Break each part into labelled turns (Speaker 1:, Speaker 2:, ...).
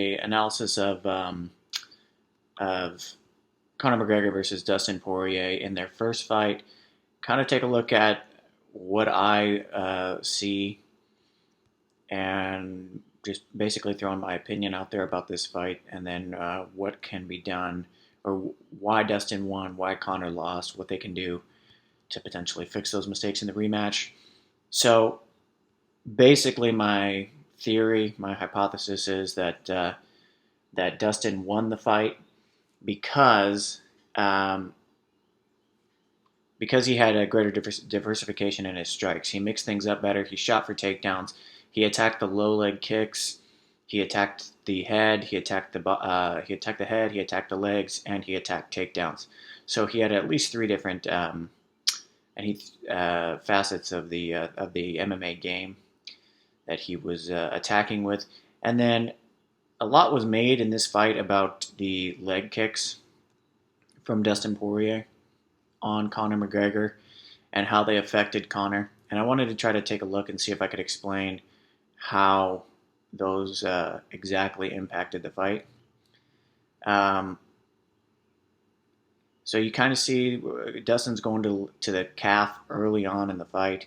Speaker 1: analysis of Conor McGregor versus Dustin Poirier in their first fight. Kind of take a look at what I see and just basically throwing my opinion out there about this fight, and then what can be done, or why Dustin won, why Conor lost, what they can do to potentially fix those mistakes in the rematch. So basically, my theory, my hypothesis is that Dustin won the fight because um, because he had a greater diversification in his strikes. He mixed things up better. He shot for takedowns. He attacked the low leg kicks. He attacked the head. He attacked the head. He attacked the legs, and he attacked takedowns. So he had at least three different facets of the MMA game that he was attacking with. And then a lot was made in this fight about the leg kicks from Dustin Poirier on Conor McGregor and how they affected Conor. And I wanted to try to take a look and see if I could explain how those exactly impacted the fight. Um, so you kind of see Dustin's going to the calf early on in the fight,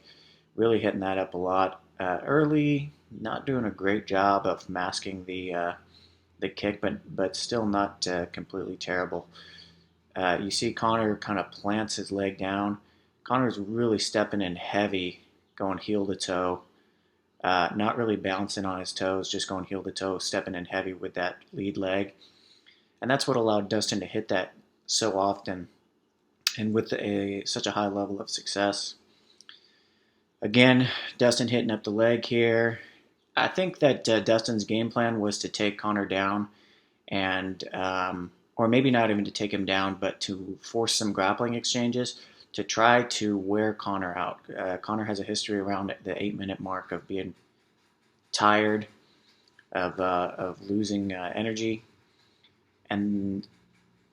Speaker 1: really hitting that up a lot. Early, not doing a great job of masking the kick, but still not completely terrible. You see Conor kind of plants his leg down. Conor's really stepping in heavy, going heel to toe, not really bouncing on his toes, just going heel to toe, stepping in heavy with that lead leg. And that's what allowed Dustin to hit that so often and with such a high level of success. Again, Dustin hitting up the leg here. I think that Dustin's game plan was to take Conor down and or maybe not even to take him down, but to force some grappling exchanges to try to wear Conor out. Conor has a history around the 8-minute mark of being tired, of losing energy, and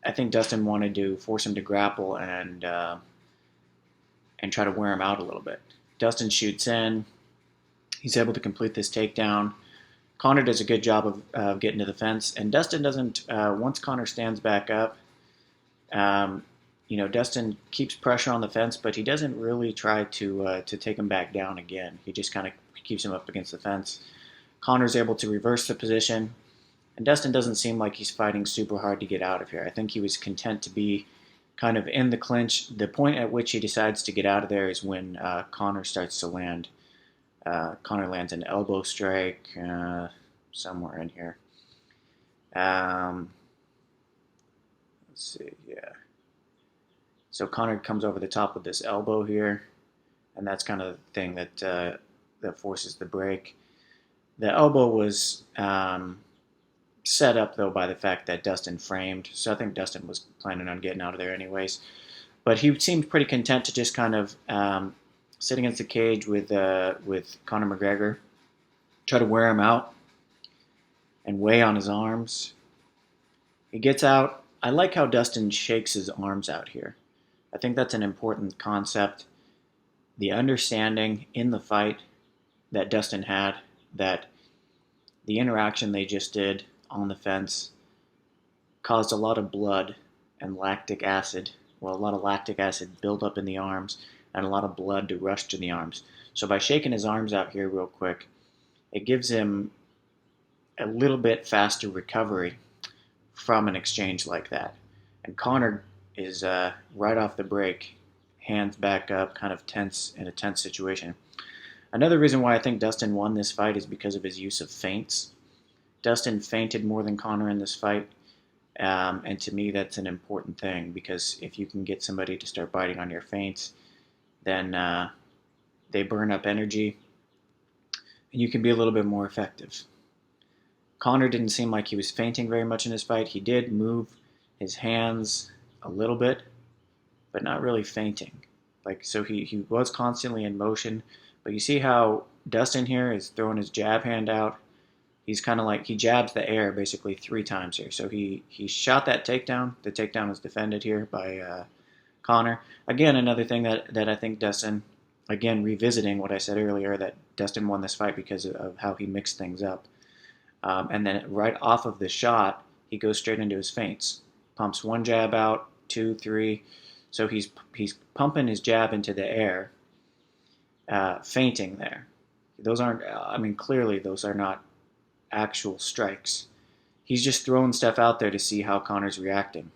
Speaker 1: I think Dustin wanted to force him to grapple and try to wear him out a little bit. Dustin shoots in. He's able to complete this takedown. Conor does a good job of getting to the fence, and Dustin doesn't. Once Conor stands back up, Dustin keeps pressure on the fence, but he doesn't really try to take him back down again. He just kind of keeps him up against the fence. Conor's able to reverse the position, and Dustin doesn't seem like he's fighting super hard to get out of here. I think he was content to be kind of in the clinch. The point at which he decides to get out of there is when Conor starts to land. Conor lands an elbow strike somewhere in here. Let's see, yeah. So Conor comes over the top with this elbow here, and that's kind of the thing that forces the break. The elbow was set up, though, by the fact that Dustin framed, so I think Dustin was planning on getting out of there anyways. But he seemed pretty content to just kind of sit against the cage with Conor McGregor, try to wear him out, and weigh on his arms. He gets out. I like how Dustin shakes his arms out here. I think that's an important concept. The understanding in the fight that Dustin had that the interaction they just did on the fence caused a lot of blood and lactic acid, well, a lot of lactic acid build up in the arms and a lot of blood to rush to the arms. So by shaking his arms out here real quick, it gives him a little bit faster recovery from an exchange like that. And Conor is right off the break, hands back up, kind of tense in a tense situation. Another reason why I think Dustin won this fight is because of his use of feints. Dustin feinted more than Conor in this fight, and to me that's an important thing because if you can get somebody to start biting on your feints, then they burn up energy, and you can be a little bit more effective. Conor didn't seem like he was feinting very much in this fight. He did move his hands a little bit, but not really feinting. So he was constantly in motion, but you see how Dustin here is throwing his jab hand out. He's kind of like, he jabs the air basically 3 times here. So he shot that takedown. The takedown was defended here by Conor. Again, another thing that I think Dustin, again, revisiting what I said earlier, that Dustin won this fight because of how he mixed things up. And then right off of the shot, he goes straight into his feints. Pumps one jab out, two, three. So he's pumping his jab into the air, feinting there. Those aren't, I mean, clearly those are not actual strikes. He's just throwing stuff out there to see how Conor's reacting.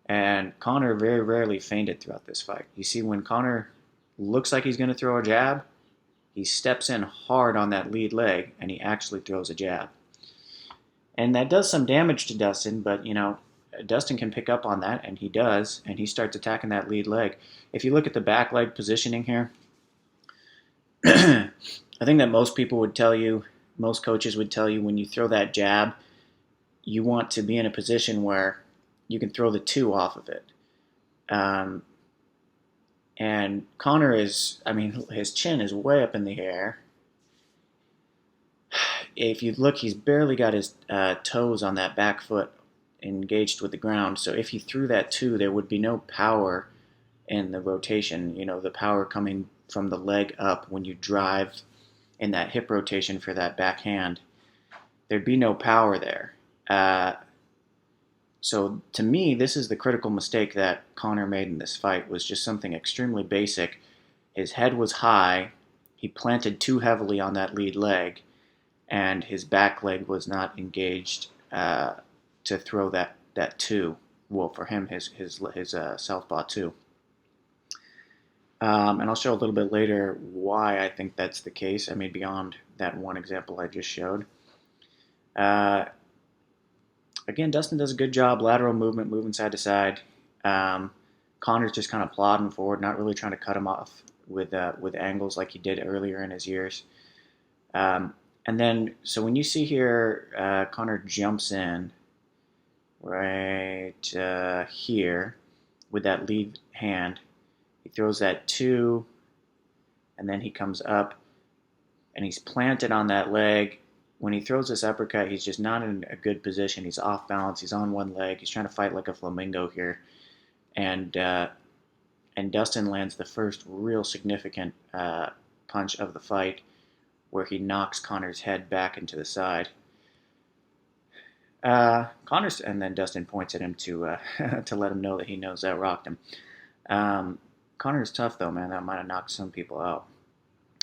Speaker 1: And Conor very rarely feinted throughout this fight. You see, when Conor looks like he's going to throw a jab, he steps in hard on that lead leg and he actually throws a jab. And that does some damage to Dustin, but Dustin can pick up on that, and he does, and he starts attacking that lead leg. If you look at the back leg positioning here, I think that most people would tell you, most coaches would tell you, when you throw that jab, you want to be in a position where you can throw the two off of it. And Conor is, I mean, his chin is way up in the air. If you look, he's barely got his toes on that back foot engaged with the ground. So if he threw that two, there would be no power in the rotation. The power coming from the leg up when you drive in that hip rotation for that backhand. There'd be no power there. So to me, this is the critical mistake that Conor made in this fight, was just something extremely basic. His head was high. He planted too heavily on that lead leg, and his back leg was not engaged to throw that two. Well, for him, his southpaw two. And I'll show a little bit later why I think that's the case. I mean, beyond that one example I just showed. Again, Dustin does a good job, lateral movement, moving side to side. Conor's just kind of plodding forward, not really trying to cut him off with angles like he did earlier in his years. And then, so when you see here, Conor jumps in right here with that lead hand. He throws that two, and then he comes up, and he's planted on that leg. When he throws this uppercut, he's just not in a good position. He's off balance. He's on one leg. He's trying to fight like a flamingo here. And Dustin lands the first real significant punch of the fight, where he knocks Conor's head back into the side. And then Dustin points at him to let him know that he knows that rocked him. Conor's tough, though, man. That might have knocked some people out.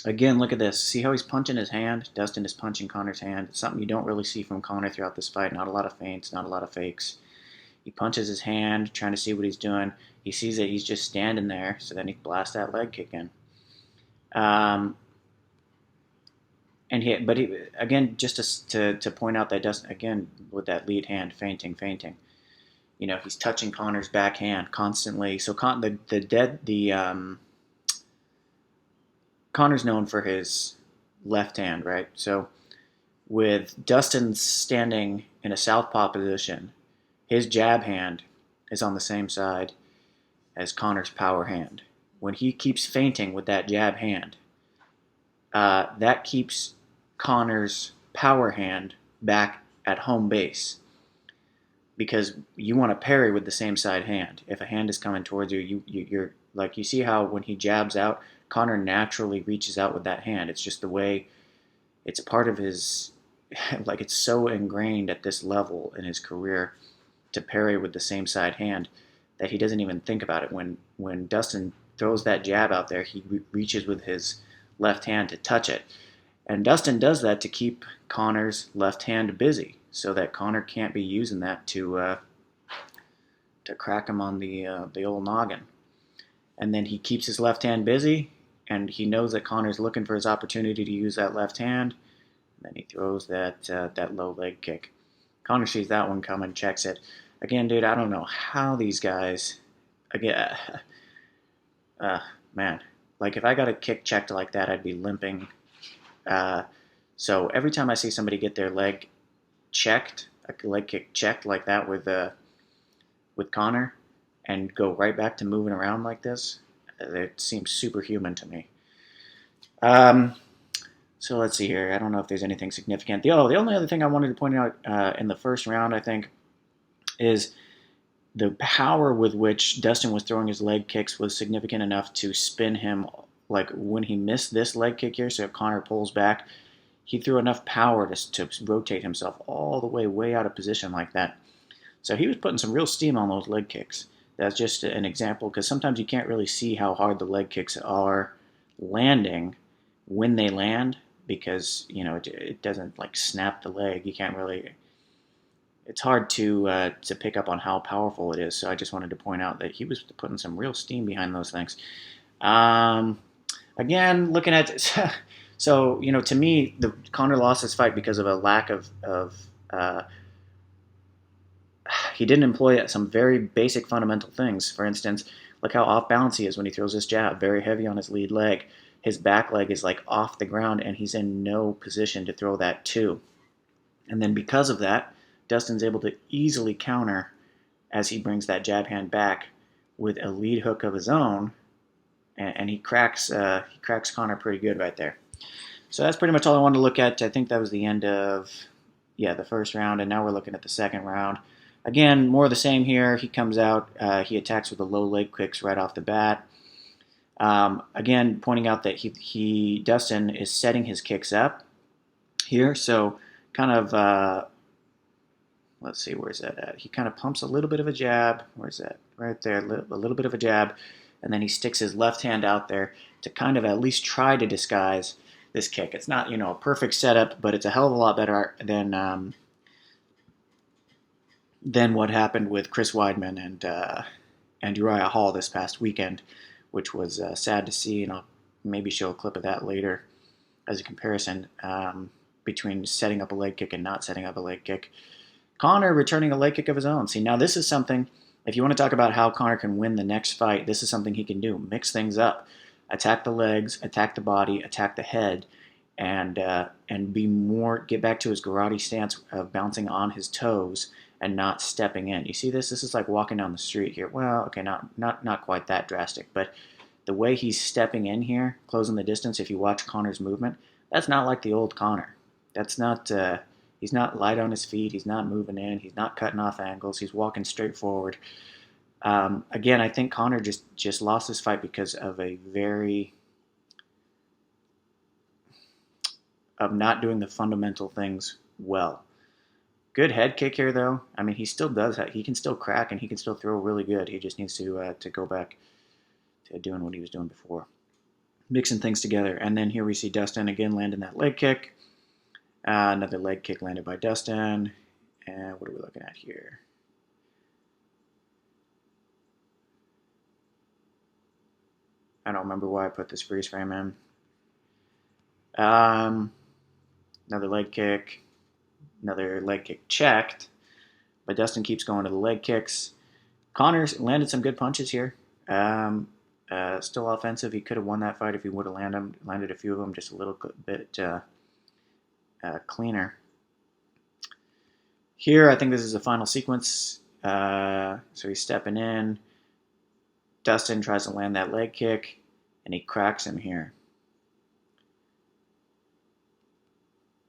Speaker 1: Again, look at this. See how he's punching his hand? Dustin is punching Conor's hand. It's something you don't really see from Conor throughout this fight. Not a lot of feints, not a lot of fakes. He punches his hand, trying to see what he's doing. He sees that he's just standing there, so then he blasts that leg kick in. Again, just to point out that Dustin, again, with that lead hand, feinting. He's touching Conor's backhand constantly. So Conor's known for his left hand, right? So with Dustin standing in a southpaw position, his jab hand is on the same side as Conor's power hand. When he keeps feinting with that jab hand, that keeps Conor's power hand back at home base, because you want to parry with the same side hand. If a hand is coming towards you, you're like, you see how when he jabs out, Conor naturally reaches out with that hand. It's just the way, it's a part of his, like, it's so ingrained at this level in his career to parry with the same side hand that he doesn't even think about it. When Dustin throws that jab out there, he reaches with his left hand to touch it. And Dustin does that to keep Conor's left hand busy, so that Conor can't be using that to crack him on the old noggin. And then he keeps his left hand busy, and he knows that Conor's looking for his opportunity to use that left hand. And then he throws that low leg kick. Conor sees that one coming, checks it. Again, dude, I don't know how these guys, again, man, like if I got a kick checked like that, I'd be limping. So every time I see somebody get their leg checked, a leg kick checked like that with Conor, and go right back to moving around like this, it seems superhuman to me. So let's see here. I don't know if there's anything significant. The only other thing I wanted to point out in the first round, I think, is the power with which Dustin was throwing his leg kicks was significant enough to spin him. Like when he missed this leg kick here, so Conor pulls back, he threw enough power to rotate himself all the way out of position like that. So he was putting some real steam on those leg kicks. That's just an example, because sometimes you can't really see how hard the leg kicks are landing when they land, because it doesn't like snap the leg. You can't really. It's hard to pick up on how powerful it is. So I just wanted to point out that he was putting some real steam behind those things. Again, looking at so to me, the Conor lost this fight because of a lack of he didn't employ some very basic fundamental things. For instance, look how off balance he is when he throws this jab, very heavy on his lead leg. His back leg is like off the ground, and he's in no position to throw that too. And then because of that, Dustin's able to easily counter as he brings that jab hand back with a lead hook of his own, and he cracks Conor pretty good right there. So that's pretty much all I wanted to look at. I think that was the end of the first round, and now we're looking at the second round. Again, more of the same here. He comes out, he attacks with the low leg kicks right off the bat. Again, pointing out that Dustin is setting his kicks up here, so kind of, let's see, where's that at? He kind of pumps a little bit of a jab. Where's that? Right there, a little bit of a jab, and then he sticks his left hand out there to kind of at least try to disguise this kick. It's not, a perfect setup, but it's a hell of a lot better than what happened with Chris Weidman and Uriah Hall this past weekend, which was sad to see, and I'll maybe show a clip of that later as a comparison between setting up a leg kick and not setting up a leg kick. Conor returning a leg kick of his own. See, now this is something, if you want to talk about how Conor can win the next fight, this is something he can do. Mix things up. Attack the legs, attack the body, attack the head, and get back to his karate stance of bouncing on his toes and not stepping in. You see this? This is like walking down the street here. Well, okay, not quite that drastic, but the way he's stepping in here, closing the distance, if you watch Conor's movement, that's not like the old Conor. That's not, he's not light on his feet, he's not moving in, he's not cutting off angles, he's walking straight forward. Again, I think Conor just lost this fight because of of not doing the fundamental things well. Good head kick here, though. I mean, he still does that. He can still crack, and he can still throw really good. He just needs to go back to doing what he was doing before. Mixing things together. And then here we see Dustin again landing that leg kick. Another leg kick landed by Dustin. And what are we looking at here? I don't remember why I put this freeze frame in. Another leg kick. Another leg kick checked. But Dustin keeps going to the leg kicks. Conor landed some good punches here. Still offensive. He could have won that fight if he would have landed a few of them just a little bit cleaner. Here, I think this is the final sequence. So he's stepping in. Dustin tries to land that leg kick, and he cracks him here.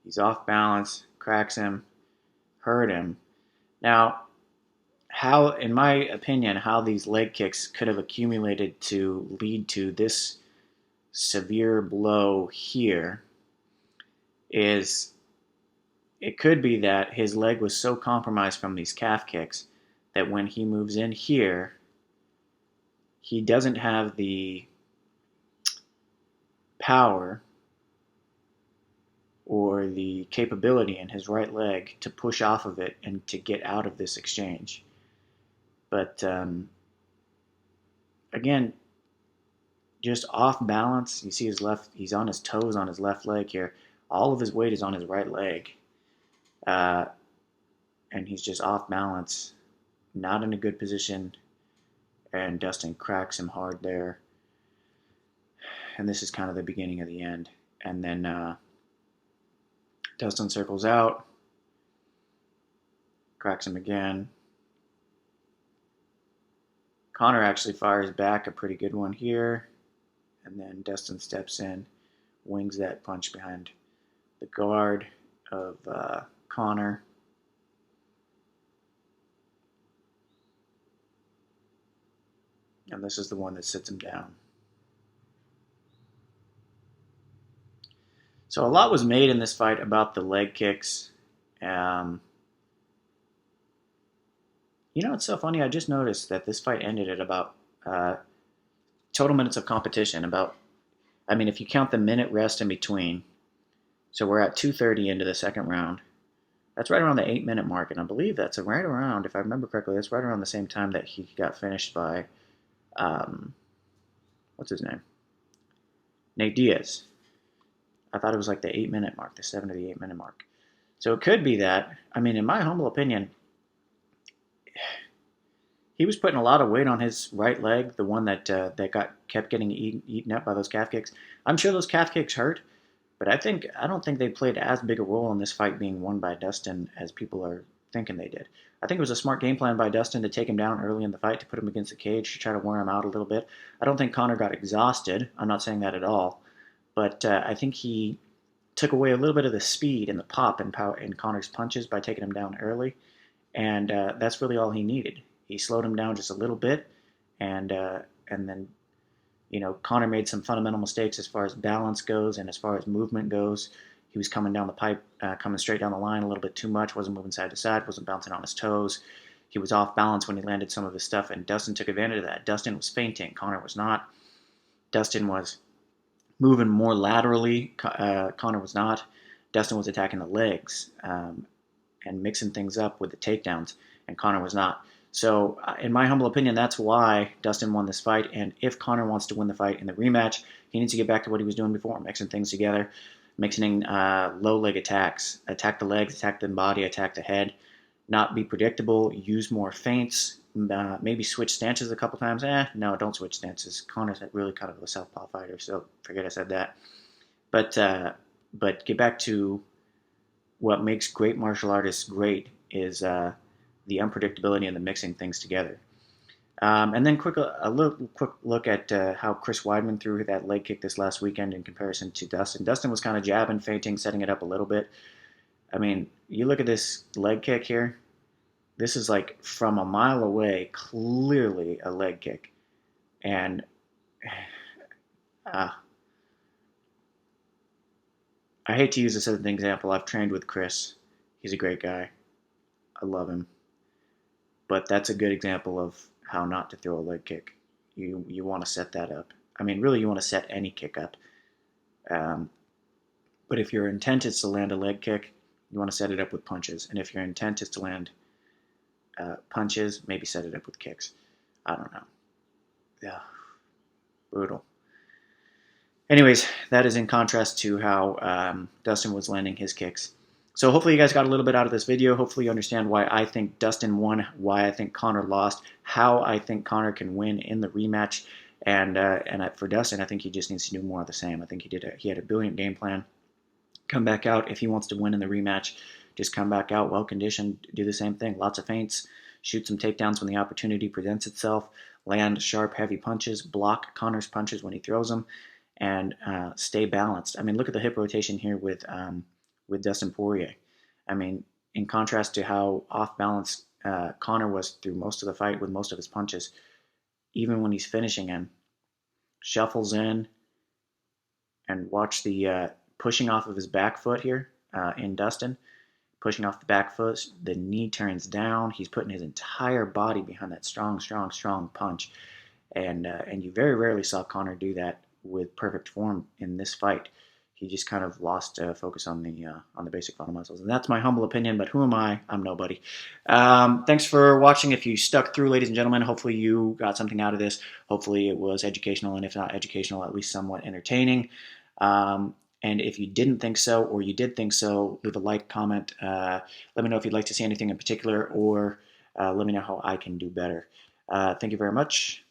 Speaker 1: He's off balance, cracks him, hurt him. Now, in my opinion, how these leg kicks could have accumulated to lead to this severe blow here is it could be that his leg was so compromised from these calf kicks that when he moves in here, he doesn't have the power or the capability in his right leg to push off of it and to get out of this exchange. But again, just off balance. You see he's on his toes on his left leg here. All of his weight is on his right leg. And he's just off balance, not in a good position. And Dustin cracks him hard there. And this is kind of the beginning of the end. And then Dustin circles out, cracks him again. Conor actually fires back a pretty good one here. And then Dustin steps in, wings that punch behind the guard of Conor. And this is the one that sits him down. So a lot was made in this fight about the leg kicks. Um, it's so funny. I just noticed that this fight ended at about total minutes of competition. If you count the minute rest in between, so we're at 2:30 into the second round. That's right around the 8-minute mark, and I believe that's right around, if I remember correctly, that's right around the same time that he got finished by, um, what's his name? Nate Diaz. I thought it was like the 8-minute mark, the 7 to the 8-minute mark. So it could be that. In my humble opinion, he was putting a lot of weight on his right leg, the one that kept getting eaten up by those calf kicks. I'm sure those calf kicks hurt, but I don't think they played as big a role in this fight being won by Dustin as people are thinking they did. I think it was a smart game plan by Dustin to take him down early in the fight, to put him against the cage, to try to wear him out a little bit. I don't think Conor got exhausted. I'm not saying that at all. But I think he took away a little bit of the speed and the pop in Conor's punches by taking him down early. And that's really all he needed. He slowed him down just a little bit, and then Conor made some fundamental mistakes as far as balance goes and as far as movement goes. He was coming down the pipe, coming straight down the line a little bit too much, wasn't moving side to side, wasn't bouncing on his toes. He was off balance when he landed some of his stuff, and Dustin took advantage of that. Dustin was feinting, Conor was not. Dustin was moving more laterally, Conor was not. Dustin was attacking the legs and mixing things up with the takedowns, and Conor was not. So, in my humble opinion, that's why Dustin won this fight. And if Conor wants to win the fight in the rematch, he needs to get back to what he was doing before, mixing things together, mixing low leg attacks, attack the legs, attack the body, attack the head, not be predictable, use more feints, maybe switch stances a couple times. No, don't switch stances. Conor's really kind of a southpaw fighter, so forget I said that. But get back to what makes great martial artists great is the unpredictability and the mixing things together. And then a little quick look at how Chris Weidman threw that leg kick this last weekend in comparison to Dustin. Dustin was kind of jabbing, feinting, setting it up a little bit. You look at this leg kick here. This is like from a mile away, clearly a leg kick. And I hate to use this as an example. I've trained with Chris. He's a great guy. I love him. But that's a good example of how not to throw a leg kick. You want to set that up. Really, you want to set any kick up. But if your intent is to land a leg kick, you want to set it up with punches. And if your intent is to land punches, maybe set it up with kicks. I don't know. Yeah, brutal. Anyways, that is in contrast to how Dustin was landing his kicks. So hopefully you guys got a little bit out of this video. Hopefully you understand why I think Dustin won, why I think Conor lost, how I think Conor can win in the rematch. And for Dustin, I think he just needs to do more of the same. I think he had a brilliant game plan. Come back out if he wants to win in the rematch. Just come back out well-conditioned, do the same thing. Lots of feints, shoot some takedowns when the opportunity presents itself, land sharp, heavy punches, block Conor's punches when he throws them, and stay balanced. Look at the hip rotation here with Dustin Poirier. In contrast to how off balance Conor was through most of the fight with most of his punches, even when he's finishing him, shuffles in, and watch the pushing off of his back foot here in Dustin, pushing off the back foot, the knee turns down, he's putting his entire body behind that strong punch, and you very rarely saw Conor do that with perfect form in this fight. He just kind of lost focus on the basic fundamentals. And that's my humble opinion, but who am I? I'm nobody. Thanks for watching. If you stuck through, ladies and gentlemen, hopefully you got something out of this. Hopefully it was educational, and if not educational, at least somewhat entertaining. And if you didn't think so, or you did think so, leave a like, comment. Let me know if you'd like to see anything in particular, or let me know how I can do better. Thank you very much.